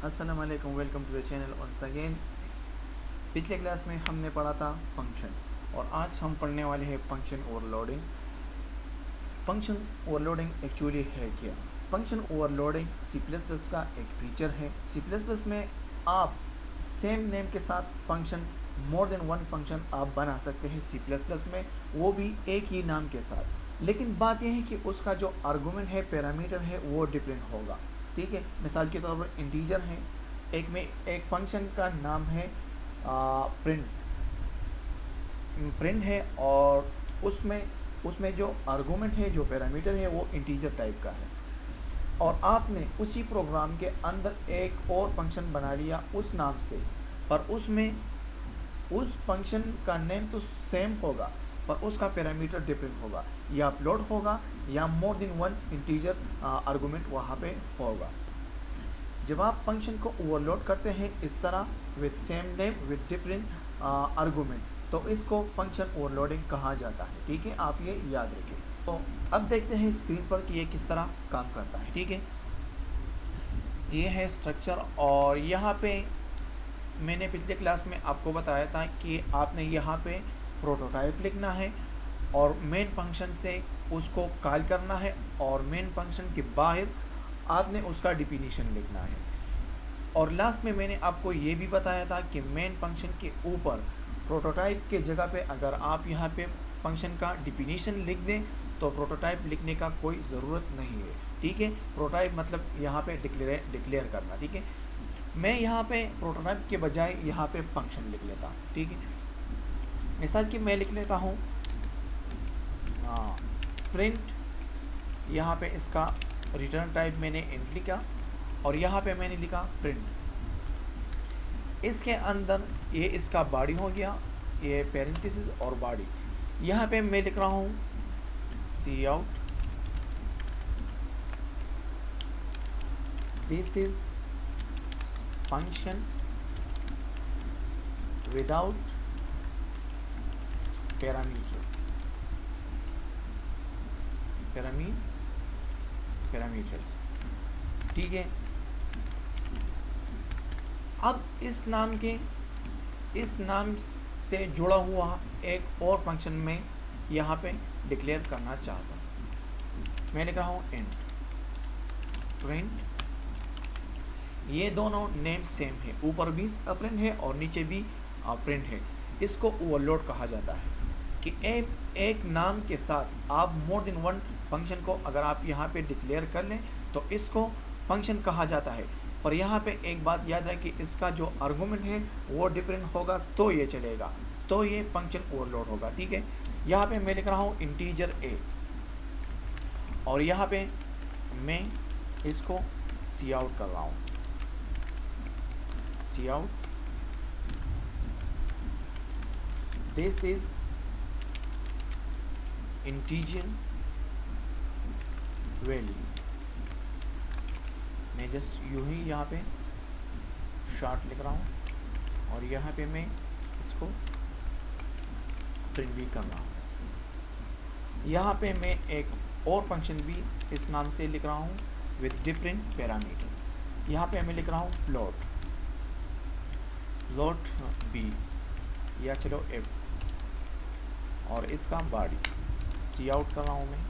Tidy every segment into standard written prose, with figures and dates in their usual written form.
अस्सलाम वालेकुम, welcome to the channel once again। पिछले क्लास में हमने पढ़ा था फंक्शन और आज हम पढ़ने वाले हैं function overloading. Function overloading actually है क्या? Function overloading C plus plus का एक फीचर है। सी प्लस प्लस में आप सेम नेम के साथ function, more than one function आप बना सकते हैं सी प्लस प्लस में, वो भी एक ही नाम के साथ। लेकिन बात यह है कि उसका जो आर्गूमेंट है, पैरामीटर है, वो डिफरेंट होगा। ठीक है, मिसाल के तौर पर इंटीजर है, एक में एक फंक्शन का नाम है प्रिंट प्रिंट है, और उसमें उसमें जो आर्गूमेंट है, जो पैरामीटर है, वो इंटीजर टाइप का है। और आपने उसी प्रोग्राम के अंदर एक और फंक्शन बना लिया उस नाम से, पर उसमें उस फंक्शन का नेम तो सेम होगा पर उसका पैरामीटर डिफरेंट होगा, या अपलोड होगा या more than one integer argument वहाँ पे होगा। जब आप फंक्शन को ओवरलोड करते हैं इस तरह with same name with different argument, तो इसको फंक्शन ओवरलोडिंग कहा जाता है। ठीक है, आप ये याद रखें। तो अब देखते हैं स्क्रीन पर कि ये किस तरह काम करता है। ठीक है, ये है स्ट्रक्चर, और यहाँ पे मैंने पिछले क्लास में आपको बताया था कि आपने यहाँ पे प्रोटोटाइप लिखना है और मेन फंक्शन से उसको कॉल करना है, और मेन फंक्शन के बाहर आपने उसका डिफिनीशन लिखना है। और लास्ट में मैंने आपको ये भी बताया था कि मेन फंक्शन के ऊपर प्रोटोटाइप के जगह पे अगर आप यहाँ पे फंक्शन का डिफिनीशन लिख दें तो प्रोटोटाइप लिखने का कोई ज़रूरत नहीं है। ठीक है, प्रोटोटाइप मतलब यहाँ पे डिक्लेयर करना। ठीक है, मैं यहाँ पे प्रोटोटाइप के बजाय यहाँ पे फंक्शन लिख लेता हूँ। ठीक है, मिसाल कि मैं लिख लेता हूँ प्रिंट, यहाँ पे इसका रिटर्न टाइप मैंने इंट लिखा और यहाँ पे मैंने लिखा प्रिंट। इसके अंदर ये इसका बॉडी हो गया, ये पैरेंथेसिस और बॉडी। यहाँ पे मैं लिख रहा हूँ C out, this is function without parameters. ठीक है, अब इस नाम से जुड़ा हुआ एक और फंक्शन में यहाँ पे डिक्लेयर करना चाहता हूँ। मैं लिख रहा हूँ इंट प्रिंट। ये दोनों नेम सेम है, ऊपर भी प्रिंट है और नीचे भी प्रिंट है। इसको ओवरलोड कहा जाता है कि एक नाम के साथ आप मोर देन वन फंक्शन को अगर आप यहाँ पे डिक्लेयर कर लें तो इसको फंक्शन कहा जाता है। पर यहाँ पे एक बात याद है कि इसका जो आर्गूमेंट है वो डिफरेंट होगा तो ये चलेगा, तो ये फंक्शन ओवरलोड होगा। ठीक है, यहाँ पे मैं लिख रहा हूँ इंटीजर ए, और यहाँ पे मैं इसको सी आउट कर रहा हूँ, C out, this is integer value. मैं जस्ट यूं ही यहाँ पे शॉर्ट लिख रहा हूँ और यहाँ पे मैं इसको प्रिंट भी कर रहा हूँ। यहाँ पे मैं एक और फंक्शन भी इस नाम से लिख रहा हूँ विद डिफरेंट पैरामीटर। यहाँ पे मैं लिख रहा हूँ लोट बी या चलो एफ, और इसका बॉडी सी आउट कर रहा हूँ मैं,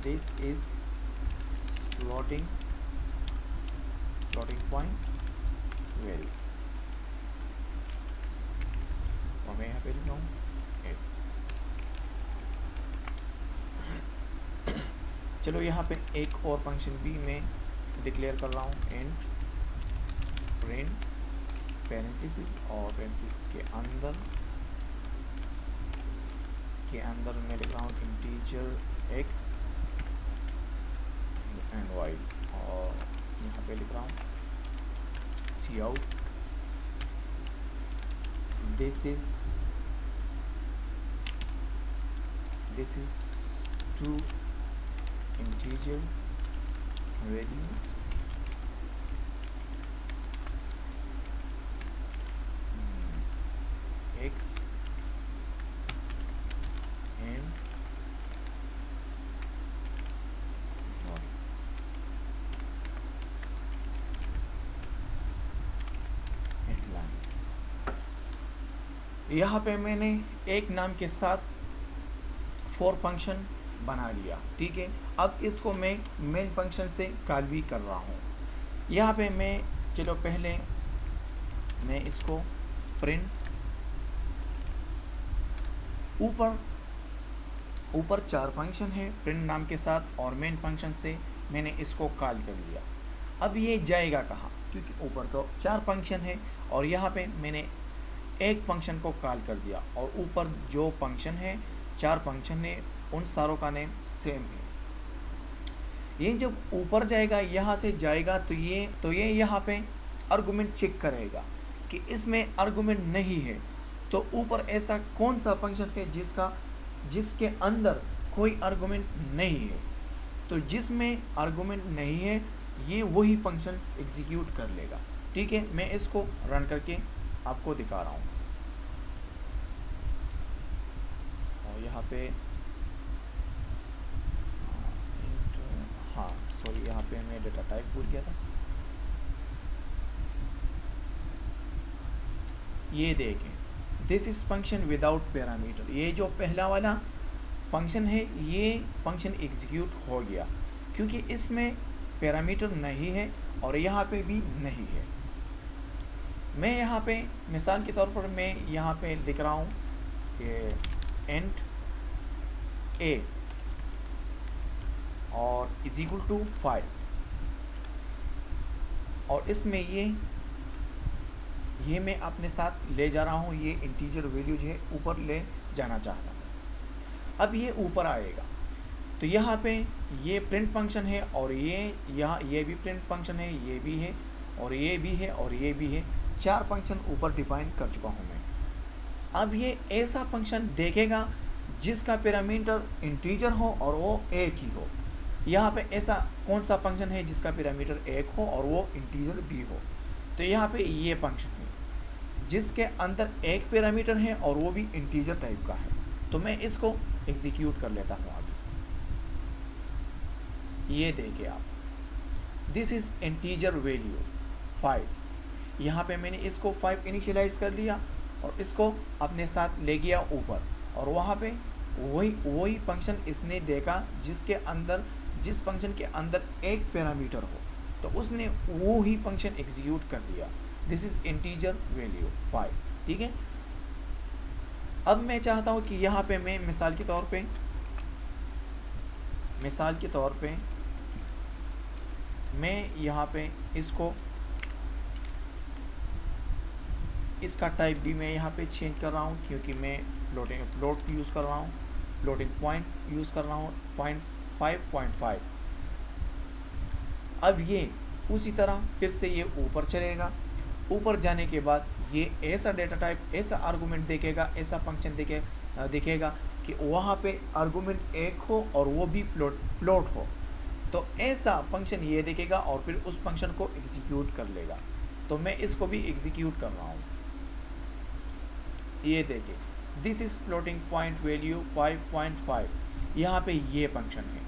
this is floating point value, और मैं यहाँ पे लिख रहा हूँ चलो यहाँ पे एक और फंक्शन भी मैं डिक्लेयर कर रहा हूँ इंट प्रिंट पैरेंथेसिस, और पैरेंथेसिस के अंदर मैं लिख रहा हूँ इंटीजर एक्स एंड वाई, और यहाँ पे लिख रहा हूँ C out, this is two integer value X and Y. यहाँ पे मैंने एक नाम के साथ 4 फंक्शन बना लिया, ठीक है। अब इसको मैं मेन फंक्शन से कॉल भी कर रहा हूँ। यहाँ पे मैं चलो पहले मैं इसको प्रिंट ऊपर 4 फंक्शन है प्रिंट नाम के साथ और मेन फंक्शन से मैंने इसको कॉल कर लिया। अब ये जाएगा कहाँ, क्योंकि ऊपर तो 4 फंक्शन है और यहाँ पे मैंने एक फंक्शन को कॉल कर दिया और ऊपर जो फंक्शन है 4 फंक्शन है उन सारों का नेम सेम है। ये जब ऊपर जाएगा यहाँ से जाएगा तो ये यहाँ पे आर्गुमेंट चेक करेगा कि इसमें आर्गुमेंट नहीं है। तो ऊपर ऐसा कौन सा फंक्शन है जिसके अंदर कोई आर्गुमेंट नहीं है। तो जिसमें आर्गुमेंट नहीं है ये वही फंक्शन एग्जीक्यूट कर लेगा, ठीक है। मैं इसको रन करके आपको दिखा रहा हूँ। और यहाँ पे हाँ सॉरी, यहाँ पे मैं डेटा टाइप भूल गया था। ये देखें, this is function without parameter. ये जो पहला वाला फंक्शन है ये फंक्शन एग्जीक्यूट हो गया क्योंकि इसमें पैरामीटर नहीं है और यहाँ पे भी नहीं है। मैं यहाँ पे मिसाल के तौर पर मैं यहाँ पे लिख रहा हूँ कि इंट a और इज इक्वल टू 5 और इसमें ये मैं अपने साथ ले जा रहा हूँ। ये इंटीजर वैल्यू जो है ऊपर ले जाना चाहता हूँ। अब ये ऊपर आएगा तो यहाँ पे ये प्रिंट फंक्शन है और ये भी प्रिंट फंक्शन है, ये भी है और ये भी है और ये भी है। 4 फंक्शन ऊपर डिफाइन कर चुका हूँ मैं। अब ये ऐसा फंक्शन देखेगा जिसका पैरामीटर इंटीजर हो और वो एक ही हो। यहाँ पे ऐसा कौन सा फंक्शन है जिसका पैरामीटर 1 हो और वो इंटीजर भी हो। तो यहाँ पे ये फंक्शन है जिसके अंदर एक पैरामीटर है और वो भी इंटीजर टाइप का है। तो मैं इसको एग्जीक्यूट कर लेता हूँ अभी। ये देखिए आप, दिस इज इंटीजर वैल्यू 5। यहाँ पे मैंने इसको 5 इनिशियलाइज कर लिया और इसको अपने साथ ले गया ऊपर और वहाँ पे वही फंक्शन इसने देखा जिस फंक्शन के अंदर एक पैरामीटर हो तो उसने वो ही फंक्शन एग्जीक्यूट कर दिया। दिस इज इंटीजर वैल्यू 5, ठीक है। अब मैं चाहता हूँ कि यहाँ पे मैं मिसाल के तौर पे मैं यहाँ पे इसका टाइप भी मैं यहाँ पे चेंज कर रहा हूँ क्योंकि मैं फ्लोट यूज़ कर रहा हूँ, फ्लोटिंग पॉइंट यूज़ कर रहा हूँ 5.5। अब ये उसी तरह फिर से ये ऊपर चलेगा। ऊपर जाने के बाद ये ऐसा डेटा टाइप, ऐसा आर्गूमेंट देखेगा, ऐसा फंक्शन देखेगा कि वहाँ पे आर्गूमेंट 1 हो और वो भी फ्लोट हो। तो ऐसा फंक्शन ये देखेगा और फिर उस फंक्शन को एग्जीक्यूट कर लेगा। तो मैं इसको भी एग्जीक्यूट कर रहा हूँ। ये देखिए, this is floating point value 5.5। यहाँ पे ये फंक्शन है,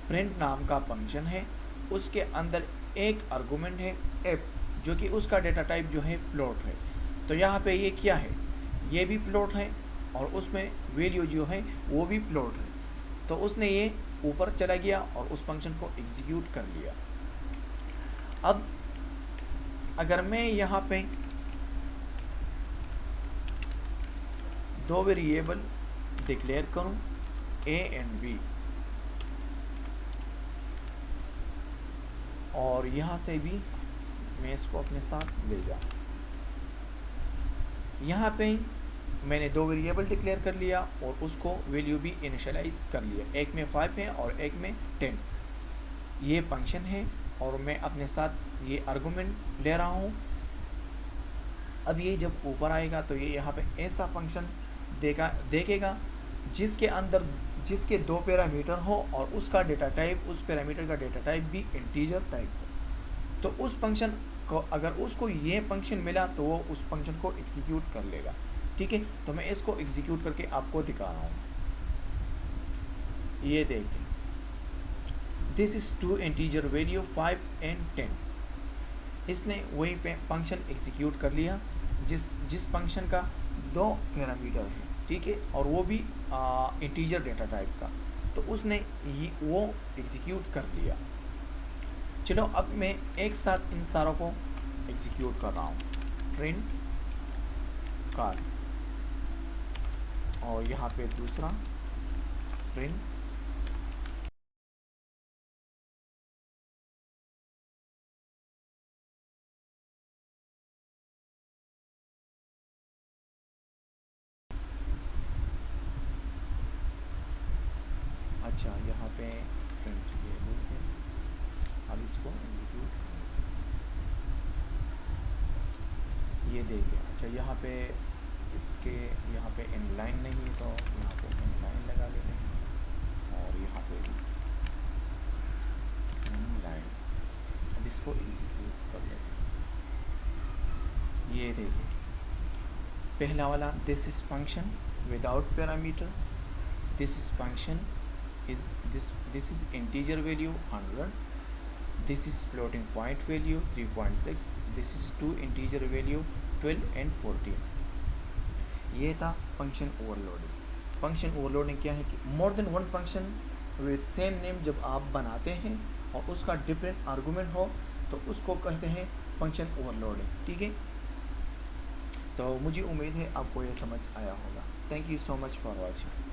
प्रिंट नाम का फंक्शन है, उसके अंदर एक आर्गुमेंट है f जो कि उसका डेटा टाइप जो है फ्लोट है। तो यहाँ पे ये क्या है, ये भी फ्लोट है और उसमें वैल्यू जो है वो भी फ्लोट है। तो उसने ये ऊपर चला गया और उस फंक्शन को एग्जीक्यूट कर लिया। अब अगर मैं यहाँ पे 2 वेरिएबल डिक्लेयर करूँ a एंड b और यहाँ से भी मैं इसको अपने साथ ले जाऊँ, यहाँ पे मैंने 2 वेरिएबल डिक्लेयर कर लिया और उसको वैल्यू भी इनिशियलाइज कर लिया। एक में 5 है और एक में 10। ये फंक्शन है और मैं अपने साथ ये आर्गुमेंट ले रहा हूँ। अब ये जब ऊपर आएगा तो ये यहाँ पे ऐसा फंक्शन देखेगा जिसके 2 पैरामीटर हो और उसका डेटा टाइप, उस पैरामीटर का डेटा टाइप भी इंटीजर टाइप हो। तो उस फंक्शन को अगर उसको ये फंक्शन मिला तो वो उस फंक्शन को एग्जीक्यूट कर लेगा, ठीक है। तो मैं इसको एग्जीक्यूट करके आपको दिखा रहा हूँ। ये देखिए, this is 2 integer value 5 and 10। इसने वही पे फंक्शन एग्जीक्यूट कर लिया जिस जिस फंक्शन का 2 पैरामीटर है, ठीक है, और वो भी इंटीजर डेटा टाइप का, तो उसने वो एग्जीक्यूट कर लिया। चलो अब मैं एक साथ इन सारों को एग्जीक्यूट कर रहा हूँ। प्रिंट कार, और यहाँ पे दूसरा प्रिंट अच्छा, यहाँ पे प्रिंट ये बोलते हैं। अब इसको एग्जीक्यूट, ये देखिए। अच्छा, यहाँ पे इसके यहाँ पे इनलाइन नहीं है, तो यहाँ पे इनलाइन लगा लेते हैं, और यहाँ पे भी इनलाइन। अब इसको एग्जीक्यूट कर लेते हैं। ये देखिए, पहला वाला this is function without parameter, this is function is this is integer value 100, this is floating point value 3.6, this is two integer value 12 and 14। ये था फंक्शन ओवरलोडिंग। फंक्शन ओवरलोडिंग क्या है कि more than one function with same name जब आप बनाते हैं और उसका डिफरेंट आर्गूमेंट हो, तो उसको कहते हैं फंक्शन ओवरलोडिंग, ठीक है। तो मुझे उम्मीद है आपको ये समझ आया होगा। Thank you so much for watching.